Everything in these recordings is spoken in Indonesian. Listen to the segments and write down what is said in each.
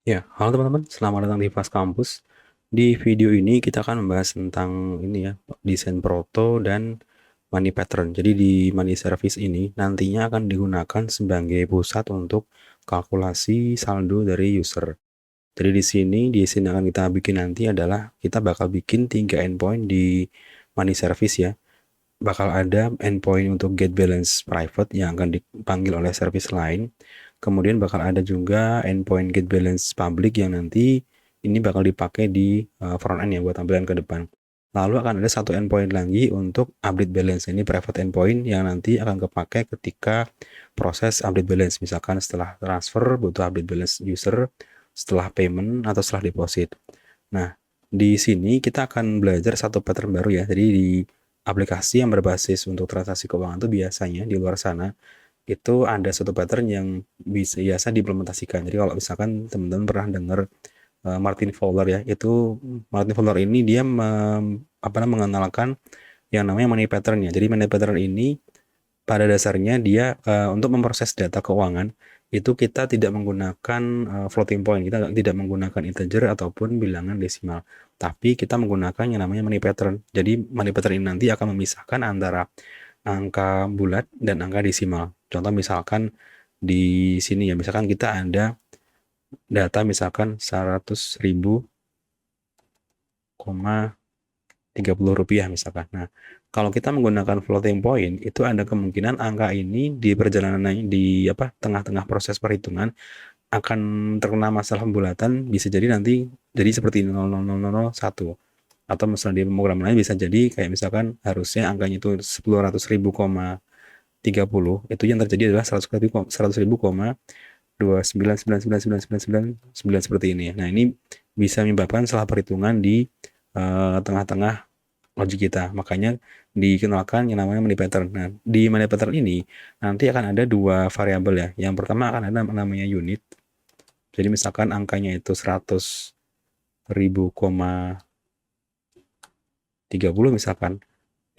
Ya, halo teman-teman, selamat datang di Fast Campus. Di video ini kita akan membahas tentang ini ya, desain proto dan money pattern. Jadi di money service ini nantinya akan digunakan sebagai pusat untuk kalkulasi saldo dari user. Jadi di sini yang akan kita bikin nanti adalah kita bakal bikin 3 endpoint di money service ya. Bakal ada endpoint untuk get balance private yang akan dipanggil oleh service lain. Kemudian bakal ada juga endpoint get balance public yang nanti ini bakal dipakai di front end ya buat tampilan ke depan. Lalu akan ada satu endpoint lagi untuk update balance. Ini private endpoint yang nanti akan kepake ketika proses update balance. Misalkan setelah transfer butuh update balance user, setelah payment atau setelah deposit. Nah, di sini kita akan belajar satu pattern baru ya. Jadi di aplikasi yang berbasis untuk transaksi keuangan itu biasanya di luar sana itu ada satu pattern yang biasa diimplementasikan. Jadi kalau misalkan teman-teman pernah dengar Martin Fowler ya, itu Martin Fowler ini dia mengenalkan yang namanya money pattern ya. Jadi money pattern ini pada dasarnya dia untuk memproses data keuangan itu kita tidak menggunakan floating point, kita tidak menggunakan integer ataupun bilangan desimal, tapi kita menggunakan yang namanya money pattern. Jadi money pattern ini nanti akan memisahkan antara angka bulat dan angka desimal. Contoh misalkan di sini ya, misalkan kita ada data misalkan 100.000 rupiah misalkan. Nah, kalau kita menggunakan floating point, itu ada kemungkinan angka ini di perjalanan di tengah-tengah proses perhitungan akan terkena masalah pembulatan, bisa jadi nanti jadi seperti 0,0001. Atau misalnya di pemrograman lain bisa jadi kayak misalkan harusnya angkanya itu 10.000,30, itu yang terjadi adalah 100.000,2999999 seperti ini. Nah, ini bisa menyebabkan salah perhitungan di tengah-tengah logik kita. Makanya dikenalkan yang namanya money pattern. Nah, di money pattern ini nanti akan ada dua variabel ya. Yang pertama akan ada namanya unit. Jadi misalkan angkanya itu 100.000,30 misalkan.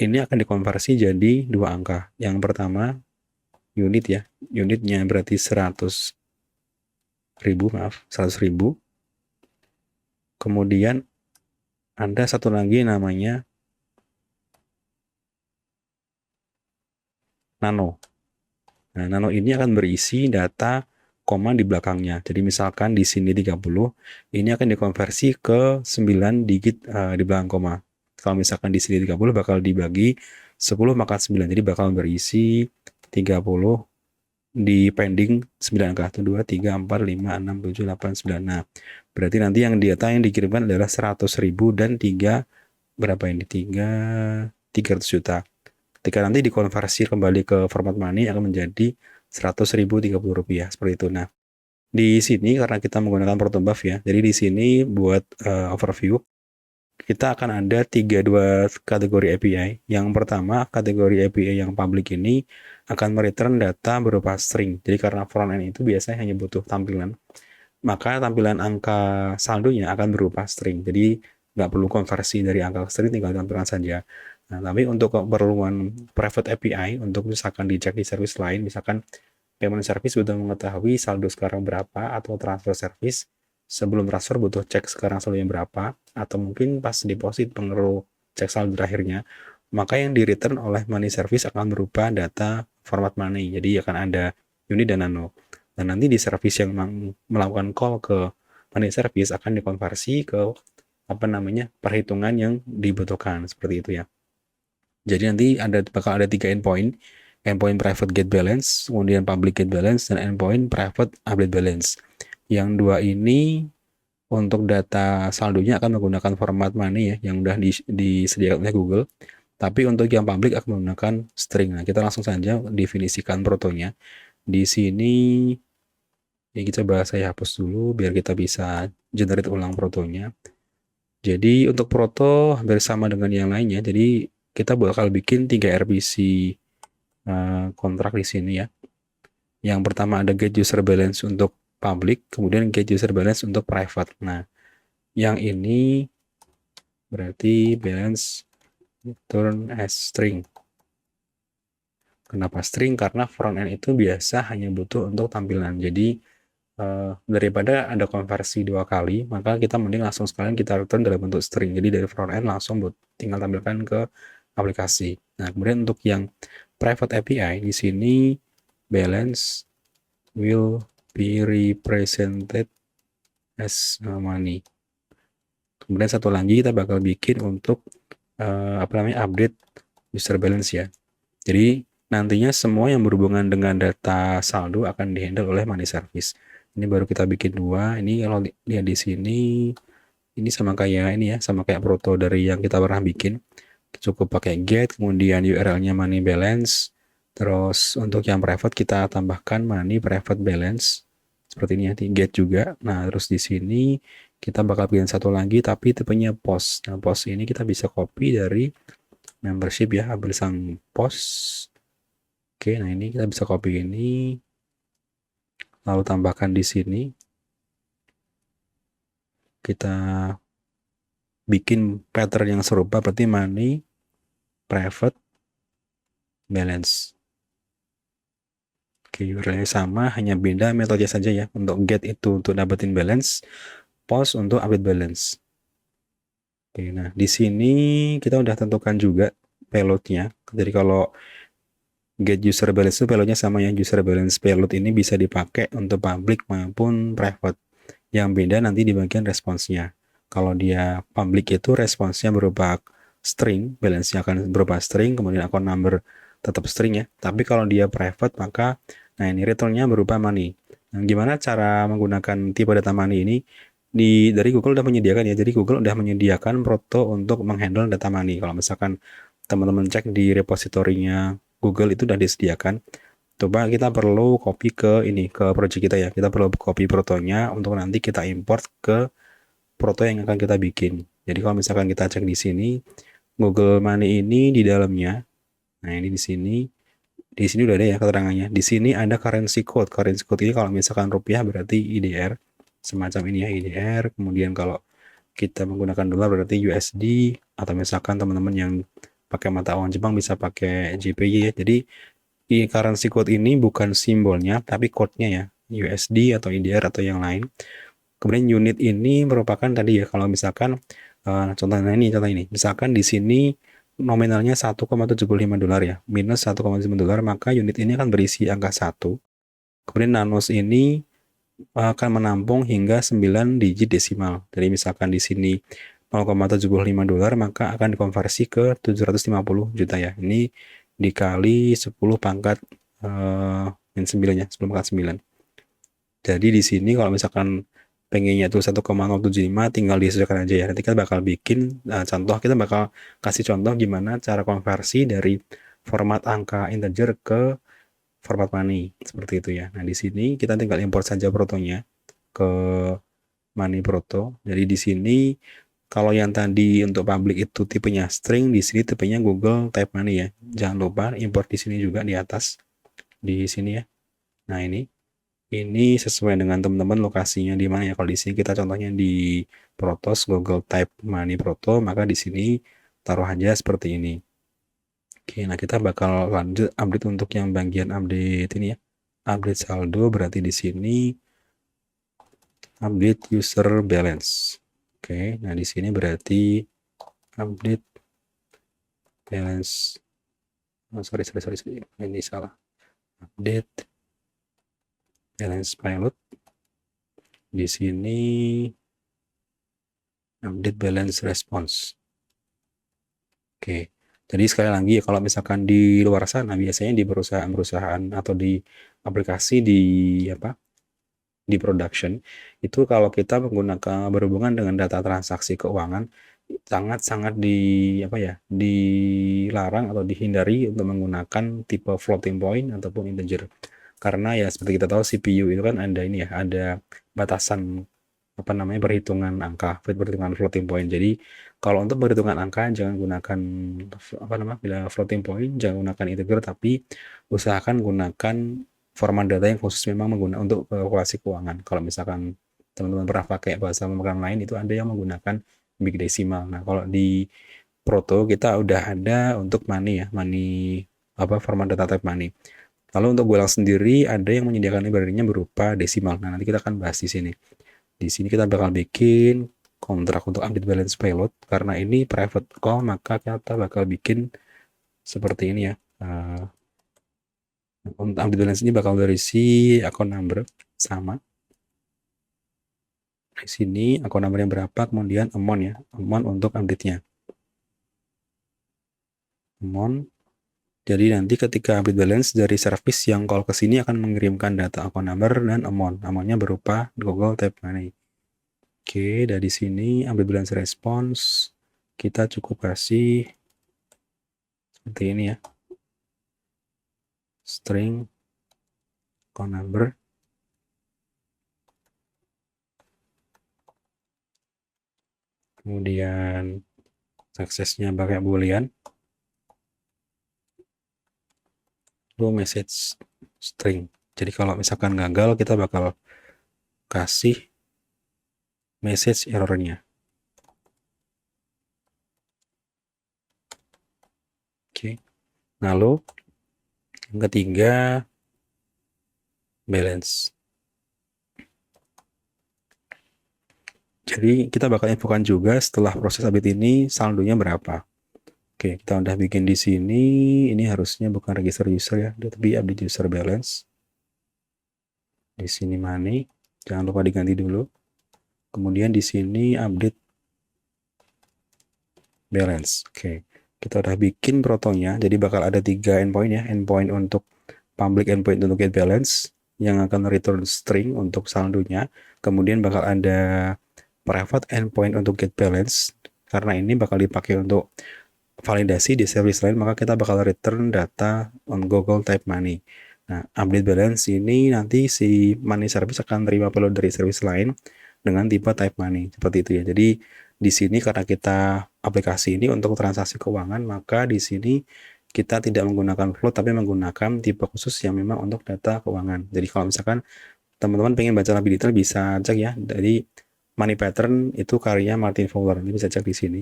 Ini akan dikonversi jadi dua angka. Yang pertama unit ya. Unitnya berarti 100.000, maaf, 100.000. Kemudian ada satu lagi namanya nano. Nah, nano ini akan berisi data koma di belakangnya. Jadi misalkan di sini 30, ini akan dikonversi ke 9 digit di belakang koma. Kalau misalkan di sini 30 bakal dibagi 10 maka 9. Jadi bakal berisi 30 di pending 9 angka. 1, 2, 3, 4, 5, 6, 7, 8, 9. Nah, berarti nanti yang data yang dikirimkan adalah 100.000 dan 3 berapa ini? 300 juta. Ketika nanti dikonversi kembali ke format money akan menjadi 100.030 rupiah seperti itu. Nah, di sini karena kita menggunakan protobuf ya, jadi di sini buat overview kita akan ada dua kategori API. Yang pertama, kategori API yang public ini akan mereturn data berupa string. Jadi karena front end itu biasanya hanya butuh tampilan, maka tampilan angka saldonya akan berupa string. Jadi nggak perlu konversi dari angka ke string, tinggal tampilan saja. Nah, tapi untuk keperluan private API, untuk misalkan dicek di service lain, misalkan payment service sudah mengetahui saldo sekarang berapa, atau transfer service sebelum transfer butuh cek sekarang saldonya berapa, atau mungkin pas deposit pengeru cek saldo terakhirnya, maka yang di return oleh money service akan berupa data format money. Jadi akan ada unit dan nano. Dan nanti di service yang melakukan call ke money service akan dikonversi ke perhitungan yang dibutuhkan seperti itu ya. Jadi nanti bakal ada 3 endpoint. Endpoint private get balance, kemudian public get balance, dan endpoint private update balance. Yang dua ini untuk data saldonya akan menggunakan format money ya, yang udah disediakan oleh Google. Tapi untuk yang public akan menggunakan string. Nah, kita langsung saja definisikan protonya. Di sini ya kita bahas, saya hapus dulu biar kita bisa generate ulang protonya. Jadi untuk proto hampir sama dengan yang lainnya. Jadi kita bakal bikin 3 RPC kontrak di sini ya. Yang pertama ada get user balance untuk public, kemudian get user balance untuk private. Nah, yang ini berarti balance return as string. Kenapa string? Karena front end itu biasa hanya butuh untuk tampilan. Jadi daripada ada konversi 2 kali, maka kita mending langsung sekalian kita return dalam bentuk string. Jadi dari front end langsung tinggal tampilkan ke aplikasi. Nah, kemudian untuk yang private API di sini balance will be represented as money. Kemudian satu lagi kita bakal bikin untuk update user balance ya. Jadi nantinya semua yang berhubungan dengan data saldo akan dihandle oleh money service. Ini baru kita bikin 2. Ini kalau lihat di sini, ini sama kayak ini ya, sama kayak proto dari yang kita pernah bikin. Cukup pakai get, kemudian URL-nya money balance. Terus untuk yang private kita tambahkan money private balance. Seperti ini ya, di get juga. Nah, terus di sini kita bakal bikin satu lagi tapi tipenya post. Nah, post ini kita bisa copy dari membership ya, ambil sang post. Oke, nah ini kita bisa copy ini, lalu tambahkan di sini. Kita bikin pattern yang serupa, berarti money private balance. Oke, URL-nya sama, hanya beda metode saja ya. Untuk get itu untuk dapetin balance, post untuk update balance. Oke, nah di sini kita udah tentukan juga payload-nya. Jadi kalau get user balance itu payload-nya sama ya. User balance payload ini bisa dipakai untuk public maupun private. Yang beda nanti di bagian responsnya. Kalau dia public itu responsnya berupa string, balance-nya akan berupa string, kemudian account number tetap string ya. Tapi kalau dia private maka nah ini return-nya berupa money. Nah, gimana cara menggunakan tipe data money ini? Dari Google udah menyediakan ya. Jadi Google udah menyediakan proto untuk menghandle data money. Kalau misalkan teman-teman cek di repositorinya Google itu udah disediakan. Coba kita perlu copy ke ini, ke project kita ya. Kita perlu copy protonya untuk nanti kita import ke proto yang akan kita bikin. Jadi kalau misalkan kita cek di sini, Google Money ini di dalamnya. Nah, ini di sini udah ada ya keterangannya. Di sini ada currency code. Currency code ini kalau misalkan rupiah berarti IDR. Semacam ini ya, IDR. Kemudian kalau kita menggunakan dolar berarti USD, atau misalkan teman-teman yang pakai mata uang Jepang bisa pakai JPY ya. Jadi currency code ini bukan simbolnya tapi code-nya ya, USD atau IDR atau yang lain. Kemudian unit ini merupakan tadi ya, kalau misalkan contohnya ini misalkan di sini nominalnya 1,75 dolar ya, minus 1,75 dolar, maka unit ini akan berisi angka 1. Kemudian nanos ini akan menampung hingga 9 digit desimal. Jadi misalkan di sini 0,75 dolar maka akan dikonversi ke 750 juta ya. Ini dikali 10 pangkat min 9 ya, 10 pangkat 9. Jadi di sini kalau misalkan pengennya itu 1,075 tinggal disesuaikan aja ya. Nanti kita bakal bikin contoh, kita bakal kasih contoh gimana cara konversi dari format angka integer ke format money seperti itu ya. Nah, di sini kita tinggal import saja protonya ke money proto. Jadi di sini kalau yang tadi untuk public itu tipenya string, di sini tipenya Google Type Money ya. Jangan lupa import di sini juga di atas, di sini ya. Nah ini sesuai dengan teman-teman lokasinya di mana ya. Kalau di sini kita contohnya di Protos Google Type Money Proto, maka di sini taruh aja seperti ini. Oke, nah kita bakal lanjut update untuk yang bagian update ini ya. Update saldo berarti di sini update user balance. Oke, nah di sini berarti update balance. Oh, sorry, ini salah. Update balance pilot. Di sini update balance response. Oke, jadi sekali lagi ya, kalau misalkan di luar sana biasanya di perusahaan-perusahaan atau di aplikasi di production itu, kalau kita menggunakan berhubungan dengan data transaksi keuangan sangat-sangat dilarang atau dihindari untuk menggunakan tipe floating point ataupun integer, karena ya seperti kita tahu CPU itu kan ada ini ya, ada batasan perhitungan angka, perhitungan floating point. Jadi kalau untuk perhitungan angka jangan gunakan bila floating point jangan gunakan integer, tapi usahakan gunakan format data yang khusus memang menggunakan untuk kalkulasi keuangan. Kalau misalkan teman-teman pernah pakai bahasa pemrograman lain, itu ada yang menggunakan big decimal. Nah, kalau di Proto kita udah ada untuk money ya, format data type money. Lalu untuk Golang sendiri ada yang menyediakan library-nya berupa desimal. Nah, nanti kita akan bahas di sini. Di sini kita bakal bikin kontrak untuk update balance payload. Karena ini private call, maka kita bakal bikin seperti ini ya. Untuk update balance ini bakal berisi account number sama. Di sini account number yang berapa, kemudian amount ya. Amount untuk update-nya. Amount. Jadi nanti ketika update balance dari service yang call ke sini akan mengirimkan data account number dan amount. Amount-nya berupa Google Tap Money. Oke, dari sini update balance response kita cukup kasih seperti ini ya. String account number. Kemudian suksesnya pakai boolean. Lalu message string. Jadi kalau misalkan gagal kita bakal kasih message errornya. Oke. Lalu yang ketiga balance. Jadi kita bakal infokan juga setelah proses update ini saldonya berapa. Oke, kita udah bikin di sini. Ini harusnya bukan register user ya, tapi update user balance. Di sini money, jangan lupa diganti dulu. Kemudian di sini update balance. Oke, kita udah bikin protonya. Jadi bakal ada 3 endpoint ya. Endpoint untuk public, endpoint untuk get balance yang akan return string untuk saldonya. Kemudian bakal ada private endpoint untuk get balance. Karena ini bakal dipakai untuk validasi di service lain, maka kita bakal return data on Google Type Money. Nah, update balance ini nanti si money service akan terima payload dari service lain dengan tipe Type Money, seperti itu ya. Jadi di sini karena kita aplikasi ini untuk transaksi keuangan, maka di sini kita tidak menggunakan float tapi menggunakan tipe khusus yang memang untuk data keuangan. Jadi kalau misalkan teman-teman pengen baca lebih detail bisa cek ya. Jadi money pattern itu karya Martin Fowler. Ini bisa cek di sini.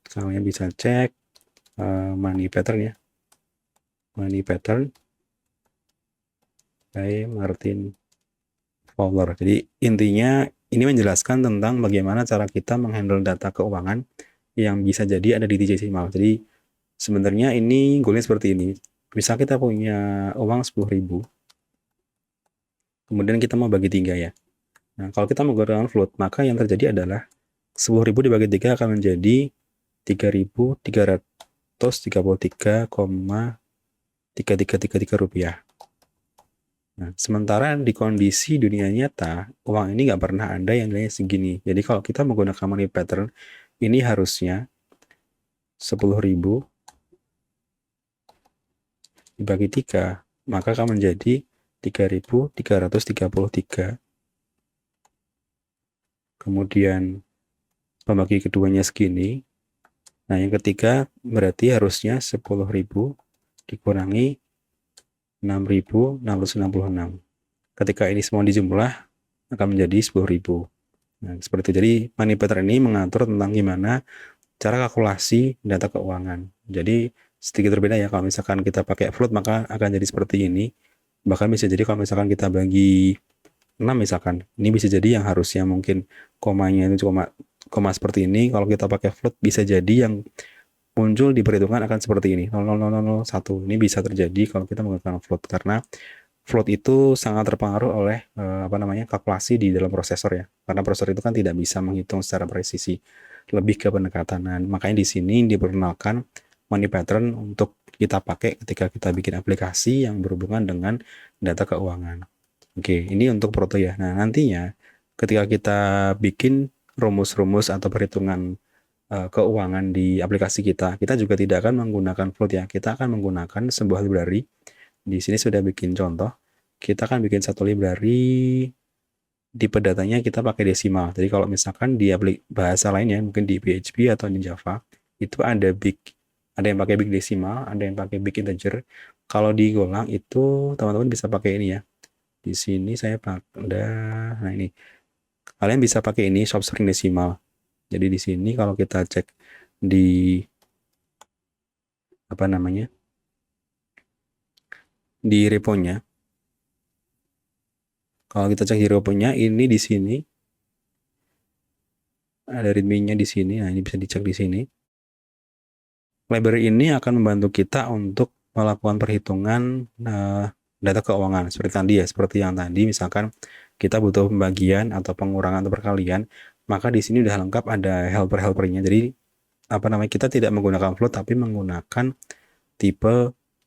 Kalian bisa cek money pattern ya. Money pattern by Martin Fowler. Jadi intinya ini menjelaskan tentang bagaimana cara kita menghandle data keuangan yang bisa jadi ada di DCsimal. Jadi sebenarnya ini goalnya seperti ini. Misal kita punya uang 10.000, kemudian kita mau bagi 3 ya. Nah, kalau kita menggunakan float, maka yang terjadi adalah 10.000 dibagi 3 akan menjadi 3.333,3333 rupiah. Nah, sementara di kondisi dunia nyata, uang ini nggak pernah ada yang nilainya segini. Jadi kalau kita menggunakan money pattern, ini harusnya 10.000 dibagi 3, maka akan menjadi 3.333. Kemudian pembagi keduanya segini. Nah, yang ketiga berarti harusnya 10.000 dikurangi 6.666. Ketika ini semua dijumlah akan menjadi 10.000. Nah, seperti itu. Jadi money pattern ini mengatur tentang gimana cara kalkulasi data keuangan. Jadi sedikit berbeda ya, kalau misalkan kita pakai float maka akan jadi seperti ini. Bahkan bisa jadi kalau misalkan kita bagi 6 misalkan, ini bisa jadi yang harusnya mungkin komanya itu koma seperti ini, kalau kita pakai float bisa jadi yang muncul di perhitungan akan seperti ini, 0,0001. Ini bisa terjadi kalau kita menggunakan float karena float itu sangat terpengaruh oleh kalkulasi di dalam prosesor ya. Karena prosesor itu kan tidak bisa menghitung secara presisi, lebih ke pendekatan. Makanya di sini diperkenalkan money pattern untuk kita pakai ketika kita bikin aplikasi yang berhubungan dengan data keuangan. Oke, ini untuk proto ya. Nah, nantinya ketika kita bikin rumus-rumus atau perhitungan keuangan di aplikasi kita, kita juga tidak akan menggunakan float ya. Kita akan menggunakan sebuah library. Di sini sudah bikin contoh. Kita akan bikin satu library, tipe datanya kita pakai desimal. Jadi kalau misalkan di bahasa lainnya, mungkin di PHP atau di Java, itu ada yang pakai big decimal, ada yang pakai big integer. Kalau di Golang itu teman-teman bisa pakai ini ya. Di sini saya pakai, nah ini. Kalian bisa pakai ini short string decimal. Jadi di sini kalau kita cek di di reponya. Kalau kita cek di reponya, ini di sini ada readme-nya di sini. Nah, ini bisa dicek di sini. Library ini akan membantu kita untuk melakukan perhitungan data keuangan seperti tadi ya, seperti yang tadi misalkan kita butuh pembagian atau pengurangan atau perkalian, maka di sini udah lengkap ada helper-helpernya. Jadi apa namanya, kita tidak menggunakan float tapi menggunakan tipe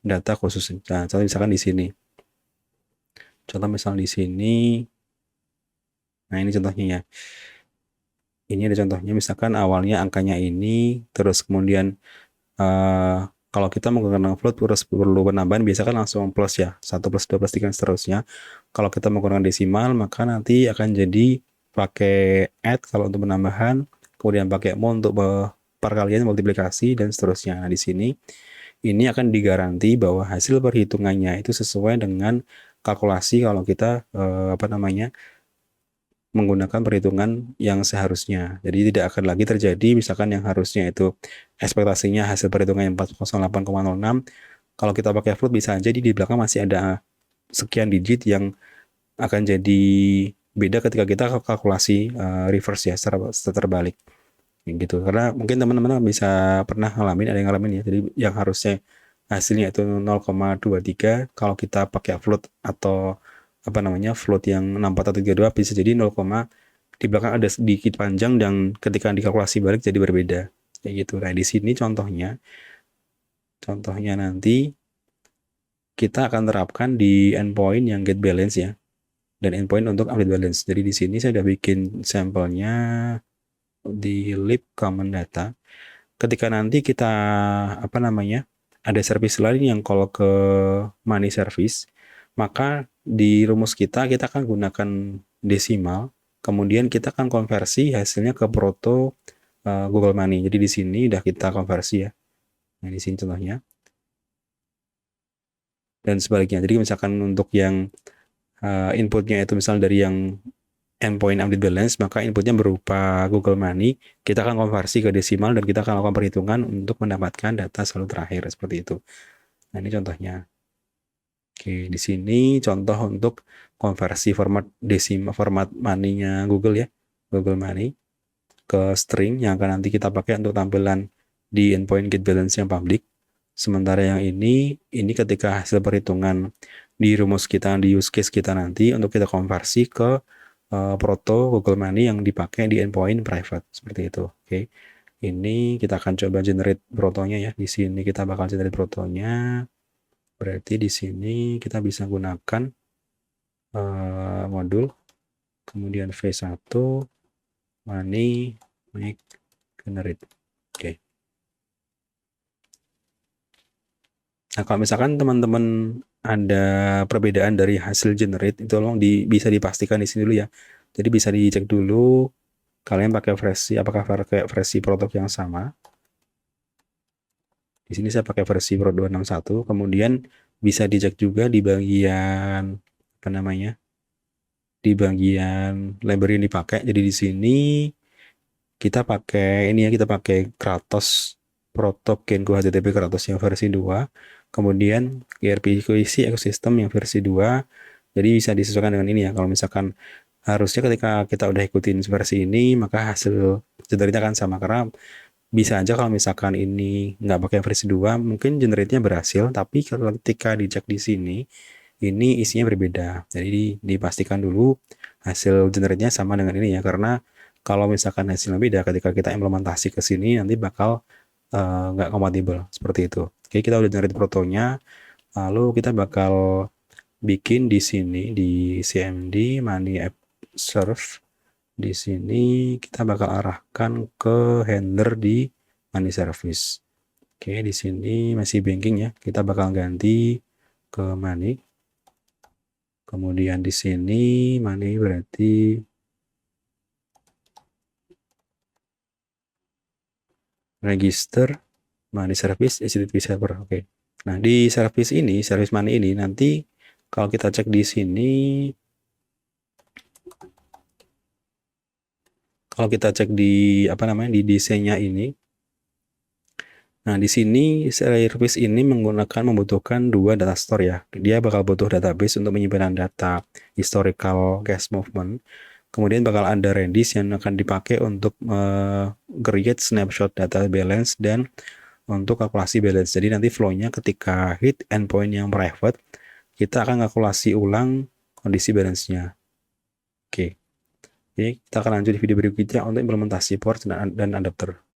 data khusus. Nah, contoh misalkan di sini. Contoh misal di sini. Nah, ini contohnya ya. Ini ada contohnya misalkan awalnya angkanya ini, terus kemudian kalau kita menggunakan float terus perlu penambahan biasa kan langsung plus ya, 1 plus 2 plus 3 dan seterusnya. Kalau kita menggunakan desimal maka nanti akan jadi pakai add kalau untuk penambahan, kemudian pakai mo untuk perkalian multiplikasi dan seterusnya. Nah, di sini ini akan digaransi bahwa hasil perhitungannya itu sesuai dengan kalkulasi kalau kita apa namanya, menggunakan perhitungan yang seharusnya. Jadi tidak akan lagi terjadi misalkan yang harusnya itu ekspektasinya hasil perhitungan yang 408,06, kalau kita pakai float bisa jadi di belakang masih ada sekian digit yang akan jadi beda ketika kita kalkulasi reverse ya, secara terbalik gitu. Karena mungkin teman-teman bisa pernah ngalamin, ada yang ngalamin ya. Jadi yang harusnya hasilnya itu 0,23, kalau kita pakai float atau apa namanya, float yang 64 atau 32 bisa jadi 0, di belakang ada sedikit panjang dan ketika dikalkulasi balik jadi berbeda kayak gitu. Nah, di sini contohnya nanti kita akan terapkan di endpoint yang get balance ya, dan endpoint untuk update balance. Jadi di sini saya udah bikin sampelnya di lib common data. Ketika nanti kita apa namanya, ada service lain yang call ke money service, maka di rumus kita akan gunakan desimal, kemudian kita akan konversi hasilnya ke proto Google Money. Jadi di sini udah kita konversi ya. Nah, di sini contohnya. Dan sebaliknya. Jadi misalkan untuk yang inputnya itu misal dari yang endpoint update balance, maka inputnya berupa Google Money, kita akan konversi ke desimal dan kita akan lakukan perhitungan untuk mendapatkan data saldo terakhir seperti itu. Nah, ini contohnya. Oke, di sini contoh untuk konversi format desimal, format money-nya Google ya, Google Money ke string yang akan nanti kita pakai untuk tampilan di endpoint get balance yang public. Sementara yang ini ketika hasil perhitungan di rumus kita, di use case kita nanti untuk kita konversi ke proto Google Money yang dipakai di endpoint private seperti itu. Oke. Ini kita akan coba generate protonya ya. Di sini kita bakal generate protonya. Berarti di sini kita bisa gunakan modul, kemudian V1 money make generate. Oke. Nah, kalau misalkan teman-teman ada perbedaan dari hasil generate itu tolong bisa dipastikan di sini dulu ya. Jadi bisa dicek dulu kalian pakai versi, apakah pakai versi produk yang sama. Di sini saya pakai versi Pro 261, kemudian bisa dicek juga di bagian apa namanya? Di bagian library yang dipakai. Jadi di sini kita pakai ini ya, kita pakai Kratos Protop Genko HTTP Kratos yang versi 2, kemudian ERP isi ekosistem yang versi 2. Jadi bisa disesuaikan dengan ini ya. Kalau misalkan harusnya ketika kita udah ikutin versi ini, maka hasil generate akan sama, karena bisa aja kalau misalkan ini nggak pakai versi 2, mungkin generate-nya berhasil, tapi ketika dicek di sini, ini isinya berbeda. Jadi dipastikan dulu hasil generate-nya sama dengan ini ya, karena kalau misalkan hasilnya beda ketika kita implementasi ke sini nanti bakal nggak kompatibel seperti itu. Oke, kita udah generate protonya, lalu kita bakal bikin di sini di CMD money app serve. Di sini kita bakal arahkan ke handler di money service. Oke, di sini masih banking ya. Kita bakal ganti ke money. Kemudian di sini money berarti register money service HTTP server. Oke. Nah, di service ini, service money ini nanti kalau kita cek di sini, kalau kita cek di apa namanya, di desainnya ini, Nah, di sini service ini membutuhkan dua data store ya. Dia bakal butuh database untuk menyimpan data historical cache movement. Kemudian bakal ada Redis yang akan dipakai untuk create snapshot data balance dan untuk kalkulasi balance. Jadi nanti flow-nya ketika hit endpoint yang private, kita akan kalkulasi ulang kondisi balance-nya. Oke. Oke, kita akan lanjut di video berikutnya untuk implementasi port dan adapter.